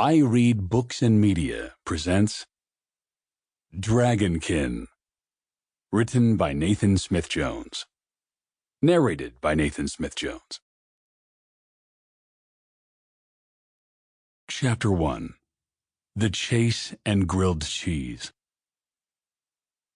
I Read Books and Media presents Dragonkyn, written by Nathan Smith-Jones, narrated by Nathan Smith-Jones. Chapter 1: The Chase and Grilled Cheese.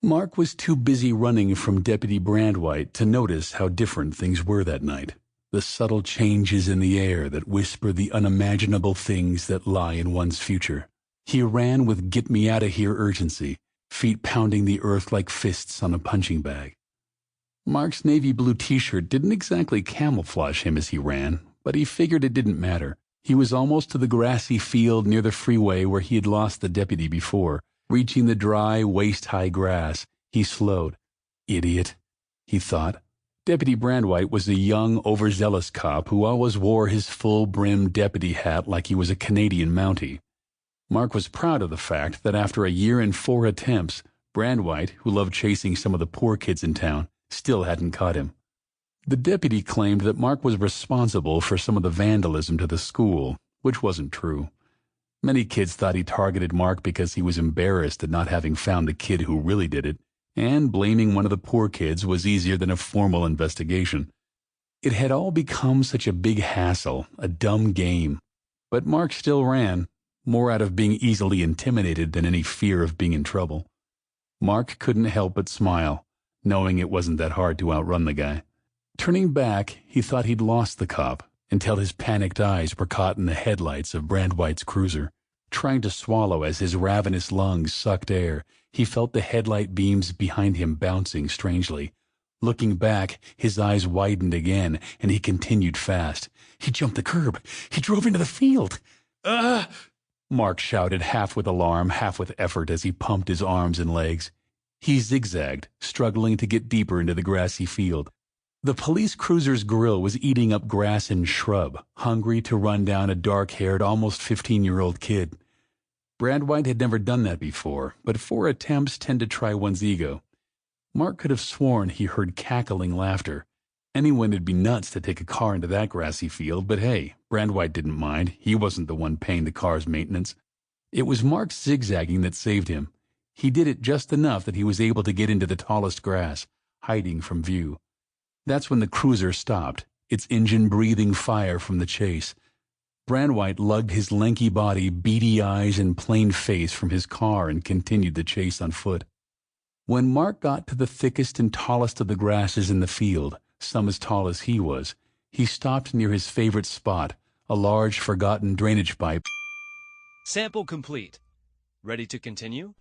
Marc was too busy running from Deputy Brandwhite to notice how different things were that night. The subtle changes in the air that whisper the unimaginable things that lie in one's future. He ran with get-me-out-of-here urgency, feet pounding the earth like fists on a punching bag. Marc's navy blue t-shirt didn't exactly camouflage him as he ran, but he figured it didn't matter. He was almost to the grassy field near the freeway where he had lost the deputy before. Reaching the dry, waist-high grass, he slowed. Idiot, he thought. Deputy Brandwhite was a young, overzealous cop who always wore his full-brimmed deputy hat like he was a Canadian Mountie. Marc was proud of the fact that after a year and 4 attempts, Brandwhite, who loved chasing some of the poor kids in town, still hadn't caught him. The deputy claimed that Marc was responsible for some of the vandalism to the school, which wasn't true. Many kids thought he targeted Marc because he was embarrassed at not having found the kid who really did it, and blaming one of the poor kids was easier than a formal investigation. It had all become such a big hassle, a dumb game. But Marc still ran, more out of being easily intimidated than any fear of being in trouble. Marc couldn't help but smile, knowing it wasn't that hard to outrun the guy. Turning back, he thought he'd lost the cop, until his panicked eyes were caught in the headlights of Brandwhite's cruiser. Trying to swallow as his ravenous lungs sucked air, he felt the headlight beams behind him bouncing strangely. Looking back, his eyes widened again, and he continued fast. He jumped the curb. He drove into the field. "Ah!" Marc shouted, half with alarm, half with effort, as he pumped his arms and legs. He zigzagged, struggling to get deeper into the grassy field. The police cruiser's grill was eating up grass and shrub, hungry to run down a dark-haired, almost 15-year-old kid. Brandwhite had never done that before, but 4 attempts tend to try one's ego. Marc could have sworn he heard cackling laughter. Anyone would be nuts to take a car into that grassy field, but hey, Brandwhite didn't mind. He wasn't the one paying the car's maintenance. It was Marc's zigzagging that saved him. He did it just enough that he was able to get into the tallest grass, hiding from view. That's when the cruiser stopped, its engine breathing fire from the chase. Brandwhite lugged his lanky body, beady eyes, and plain face from his car and continued the chase on foot. When Marc got to the thickest and tallest of the grasses in the field, some as tall as he was, he stopped near his favorite spot, a large, forgotten drainage pipe. Sample complete. Ready to continue?